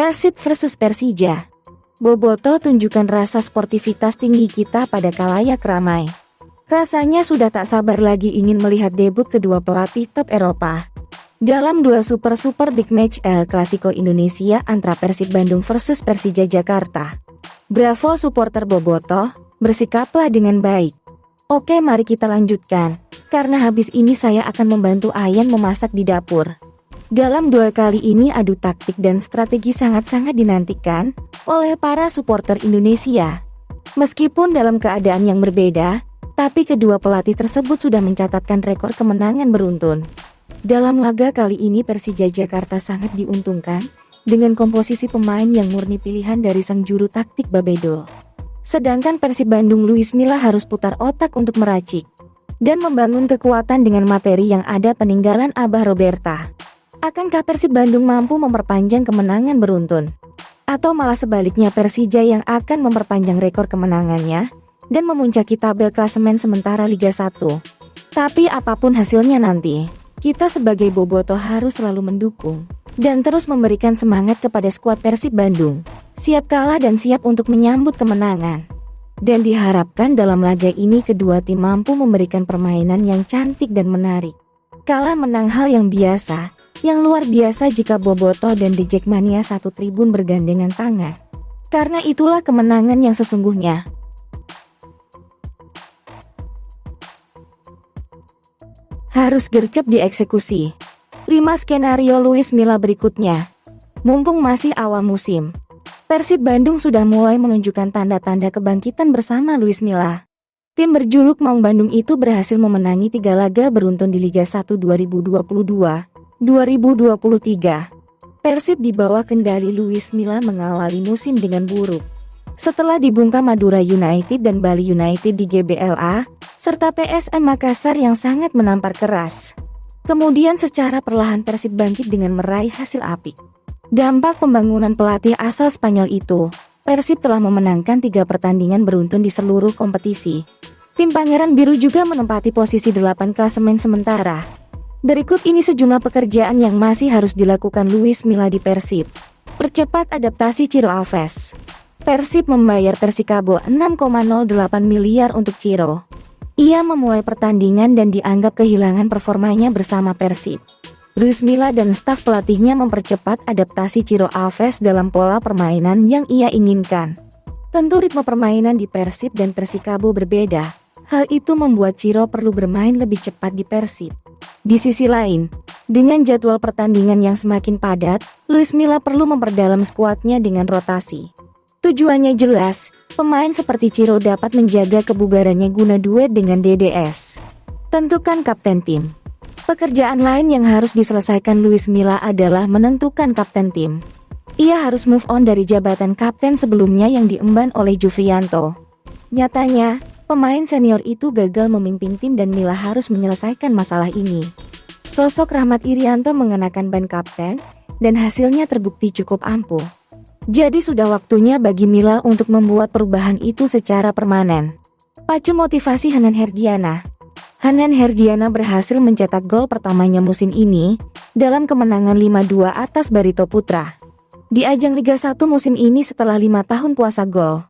Persib versus Persija. Bobotoh tunjukkan rasa sportivitas tinggi kita pada kalayak ramai. Rasanya sudah tak sabar lagi ingin melihat debut kedua pelatih top Eropa dalam duel super big match El Clasico Indonesia antara Persib Bandung versus Persija Jakarta. Bravo supporter Bobotoh, bersikaplah dengan baik. Oke, mari kita lanjutkan, karena habis ini saya akan membantu Ayan memasak di dapur. Dalam duel kali ini adu taktik dan strategi sangat-sangat dinantikan oleh para supporter Indonesia. Meskipun dalam keadaan yang berbeda, tapi kedua pelatih tersebut sudah mencatatkan rekor kemenangan beruntun. Dalam laga kali ini Persija Jakarta sangat diuntungkan dengan komposisi pemain yang murni pilihan dari sang juru taktik Babedol. Sedangkan Persib Bandung Luis Milla harus putar otak untuk meracik dan membangun kekuatan dengan materi yang ada peninggalan Abah Roberta. Akankah Persib Bandung mampu memperpanjang kemenangan beruntun? Atau malah sebaliknya Persija yang akan memperpanjang rekor kemenangannya dan memuncaki tabel klasemen sementara Liga 1? Tapi apapun hasilnya nanti, kita sebagai Bobotoh harus selalu mendukung dan terus memberikan semangat kepada skuad Persib Bandung. Siap kalah dan siap untuk menyambut kemenangan. Dan diharapkan dalam laga ini kedua tim mampu memberikan permainan yang cantik dan menarik. Kalah menang hal yang biasa. Yang luar biasa jika Bobotoh dan The Jackmania satu tribun bergandengan tangan. Karena itulah kemenangan yang sesungguhnya. Harus gercep dieksekusi. 5 skenario Luis Milla berikutnya. Mumpung masih awal musim, Persib Bandung sudah mulai menunjukkan tanda-tanda kebangkitan bersama Luis Milla. Tim berjuluk Maung Bandung itu berhasil memenangi 3 laga beruntun di Liga 1 2022-2023. Persib di bawah kendali Luis Milla mengawali musim dengan buruk. Setelah dibungkam Madura United dan Bali United di GBLA, serta PSM Makassar yang sangat menampar keras. Kemudian secara perlahan Persib bangkit dengan meraih hasil apik. Dampak pembangunan pelatih asal Spanyol itu, Persib telah memenangkan 3 pertandingan beruntun di seluruh kompetisi. Tim Pangeran Biru juga menempati posisi 8 klasemen sementara. Berikut ini sejumlah pekerjaan yang masih harus dilakukan Luis Milla di Persib. Percepat adaptasi Ciro Alves. Persib membayar Persikabo 6,08 miliar untuk Ciro. Ia memulai pertandingan dan dianggap kehilangan performanya bersama Persib. Luis Milla dan staf pelatihnya mempercepat adaptasi Ciro Alves dalam pola permainan yang ia inginkan. Tentu ritme permainan di Persib dan Persikabo berbeda. Hal itu membuat Ciro perlu bermain lebih cepat di Persib. Di sisi lain, dengan jadwal pertandingan yang semakin padat, Luis Milla perlu memperdalam skuadnya dengan rotasi. Tujuannya jelas, pemain seperti Ciro dapat menjaga kebugarannya guna duet dengan DDS. Tentukan kapten tim. Pekerjaan lain yang harus diselesaikan Luis Milla adalah menentukan kapten tim. Ia harus move on dari jabatan kapten sebelumnya yang diemban oleh Jufrianto. Nyatanya, pemain senior itu gagal memimpin tim dan Milla harus menyelesaikan masalah ini. Sosok Rahmat Irianto mengenakan ban kapten, dan hasilnya terbukti cukup ampuh. Jadi sudah waktunya bagi Milla untuk membuat perubahan itu secara permanen. Pacu motivasi Hanan Herdiana. Hanan Herdiana berhasil mencetak gol pertamanya musim ini, dalam kemenangan 5-2 atas Barito Putra. Di ajang Liga 1 musim ini setelah 5 tahun puasa gol.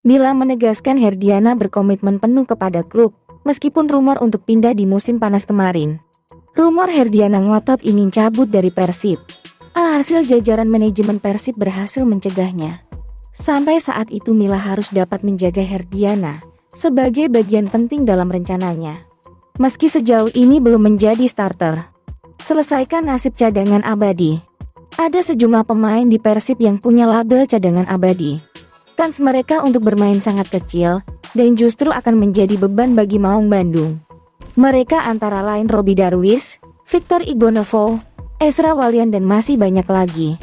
Milla menegaskan Herdiana berkomitmen penuh kepada klub, meskipun rumor untuk pindah di musim panas kemarin. Rumor Herdiana ngotot ingin cabut dari Persib. Alhasil jajaran manajemen Persib berhasil mencegahnya. Sampai saat itu Milla harus dapat menjaga Herdiana sebagai bagian penting dalam rencananya. Meski sejauh ini belum menjadi starter. Selesaikan nasib cadangan abadi. Ada sejumlah pemain di Persib yang punya label cadangan abadi. Kans mereka untuk bermain sangat kecil, dan justru akan menjadi beban bagi Maung Bandung. Mereka antara lain Robbie Darwish, Victor Igbonevo, Ezra Walian dan masih banyak lagi.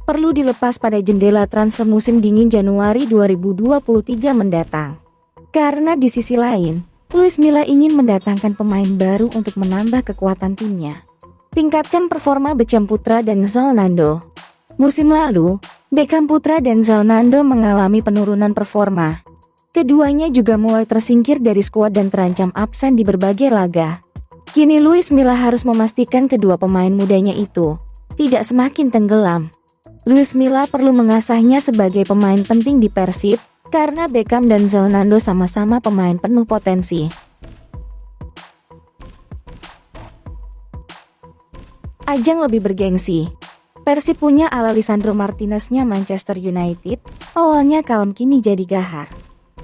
Perlu dilepas pada jendela transfer musim dingin Januari 2023 mendatang. Karena di sisi lain, Luis Milla ingin mendatangkan pemain baru untuk menambah kekuatan timnya. Tingkatkan performa Beckham Putra dan Zalnando. Musim lalu, Beckham Putra dan Zalnando mengalami penurunan performa. Keduanya juga mulai tersingkir dari skuad dan terancam absen di berbagai laga. Kini Luis Milla harus memastikan kedua pemain mudanya itu tidak semakin tenggelam. Luis Milla perlu mengasahnya sebagai pemain penting di Persib, karena Beckham dan Zalando sama-sama pemain penuh potensi. Ajang lebih bergengsi. Persib punya ala Lisandro Martinez-nya Manchester United, awalnya kalem kini jadi gahar.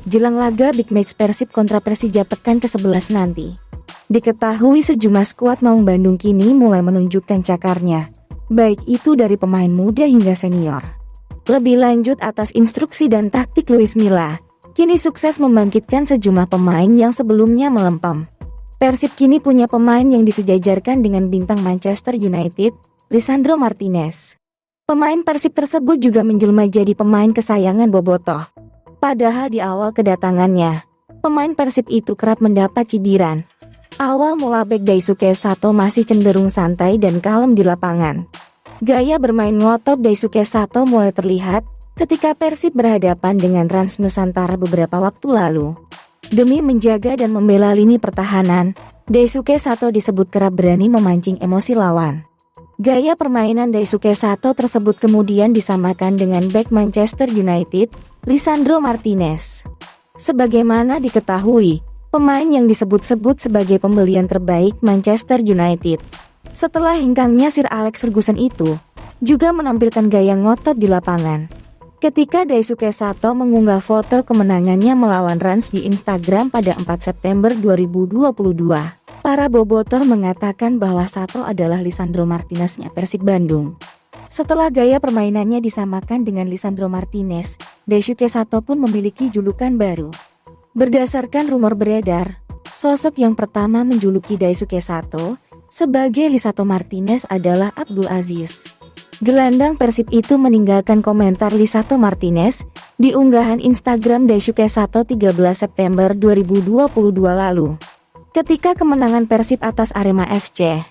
Jelang laga big match Persib kontra Persija pekan ke-11 nanti, diketahui sejumlah skuad Maung Bandung kini mulai menunjukkan cakarnya, baik itu dari pemain muda hingga senior. Lebih lanjut atas instruksi dan taktik Luis Milla, kini sukses membangkitkan sejumlah pemain yang sebelumnya melempem. Persib kini punya pemain yang disejajarkan dengan bintang Manchester United, Lisandro Martinez. Pemain Persib tersebut juga menjelma jadi pemain kesayangan Bobotoh. Padahal di awal kedatangannya, pemain Persib itu kerap mendapat cibiran. Awal mula bek Daisuke Sato masih cenderung santai dan kalem di lapangan. Gaya bermain ngotot Daisuke Sato mulai terlihat ketika Persib berhadapan dengan Rans Nusantara beberapa waktu lalu. Demi menjaga dan membela lini pertahanan, Daisuke Sato disebut kerap berani memancing emosi lawan. Gaya permainan Daisuke Sato tersebut kemudian disamakan dengan bek Manchester United, Lisandro Martinez. Sebagaimana diketahui, pemain yang disebut-sebut sebagai pembelian terbaik Manchester United setelah hengkangnya Sir Alex Ferguson itu, juga menampilkan gaya ngotot di lapangan. Ketika Daisuke Sato mengunggah foto kemenangannya melawan Rans di Instagram pada 4 September 2022, para bobotoh mengatakan bahwa Sato adalah Lisandro Martinez-nya Persib Bandung. Setelah gaya permainannya disamakan dengan Lisandro Martinez, Daisuke Sato pun memiliki julukan baru. Berdasarkan rumor beredar, sosok yang pertama menjuluki Daisuke Sato sebagai Lisandro Martinez adalah Abdul Aziz. Gelandang Persib itu meninggalkan komentar Lisandro Martinez di unggahan Instagram Daisuke Sato 13 September 2022 lalu. Ketika kemenangan Persib atas Arema FC,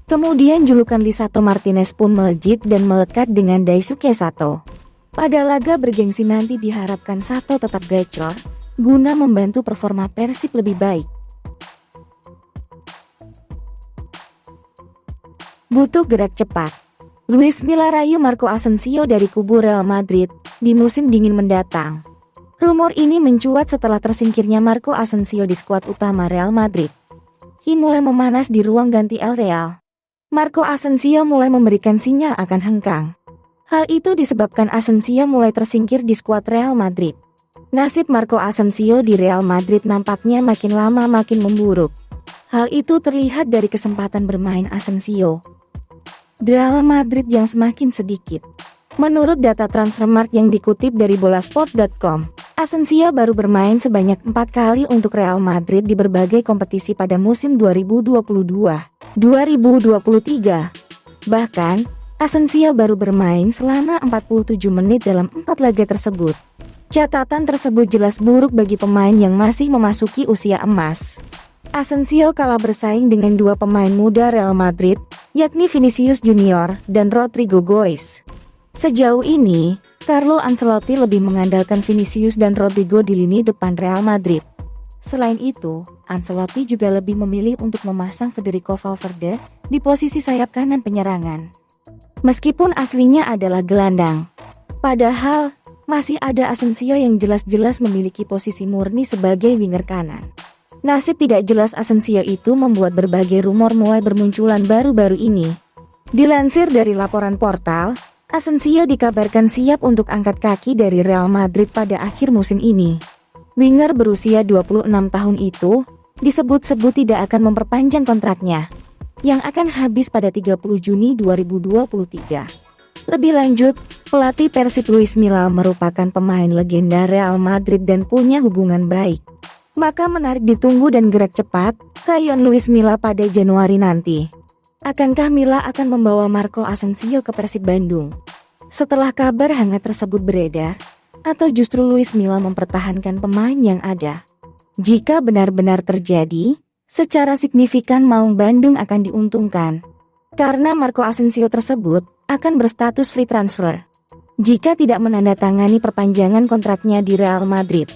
kemudian julukan Lisandro Martinez pun melejit dan melekat dengan Daisuke Sato. Pada laga bergengsi nanti diharapkan Sato tetap gacor, guna membantu performa Persib lebih baik. Butuh gerak cepat. Luis Milla rayu Marco Asensio dari kubu Real Madrid di musim dingin mendatang. Rumor ini mencuat setelah tersingkirnya Marco Asensio di skuad utama Real Madrid. Kini mulai memanas di ruang ganti El Real. Marco Asensio mulai memberikan sinyal akan hengkang. Hal itu disebabkan Asensio mulai tersingkir di skuad Real Madrid. Nasib Marco Asensio di Real Madrid nampaknya makin lama makin memburuk. Hal itu terlihat dari kesempatan bermain Asensio di Real Madrid yang semakin sedikit. Menurut data Transfermarkt yang dikutip dari bolasport.com, Asensio baru bermain sebanyak 4 kali untuk Real Madrid di berbagai kompetisi pada musim 2022-2023. Bahkan, Asensio baru bermain selama 47 menit dalam 4 laga tersebut. Catatan tersebut jelas buruk bagi pemain yang masih memasuki usia emas. Asensio kalah bersaing dengan dua pemain muda Real Madrid, yakni Vinicius Junior dan Rodrigo Goes. Sejauh ini, Carlo Ancelotti lebih mengandalkan Vinicius dan Rodrigo di lini depan Real Madrid. Selain itu, Ancelotti juga lebih memilih untuk memasang Federico Valverde di posisi sayap kanan penyerangan. Meskipun aslinya adalah gelandang, padahal masih ada Asensio yang jelas-jelas memiliki posisi murni sebagai winger kanan. Nasib tidak jelas Asensio itu membuat berbagai rumor mulai bermunculan baru-baru ini. Dilansir dari laporan portal, Asensio dikabarkan siap untuk angkat kaki dari Real Madrid pada akhir musim ini. Winger berusia 26 tahun itu disebut-sebut tidak akan memperpanjang kontraknya, yang akan habis pada 30 Juni 2023. Lebih lanjut, pelatih Persib Luis Milla merupakan pemain legenda Real Madrid dan punya hubungan baik. Maka menarik ditunggu dan gerak cepat rayuan Luis Milla pada Januari nanti. Akankah Milla akan membawa Marco Asensio ke Persib Bandung? Setelah kabar hangat tersebut beredar, atau justru Luis Milla mempertahankan pemain yang ada? Jika benar-benar terjadi, secara signifikan Maung Bandung akan diuntungkan. Karena Marco Asensio tersebut akan berstatus free transfer jika tidak menandatangani perpanjangan kontraknya di Real Madrid.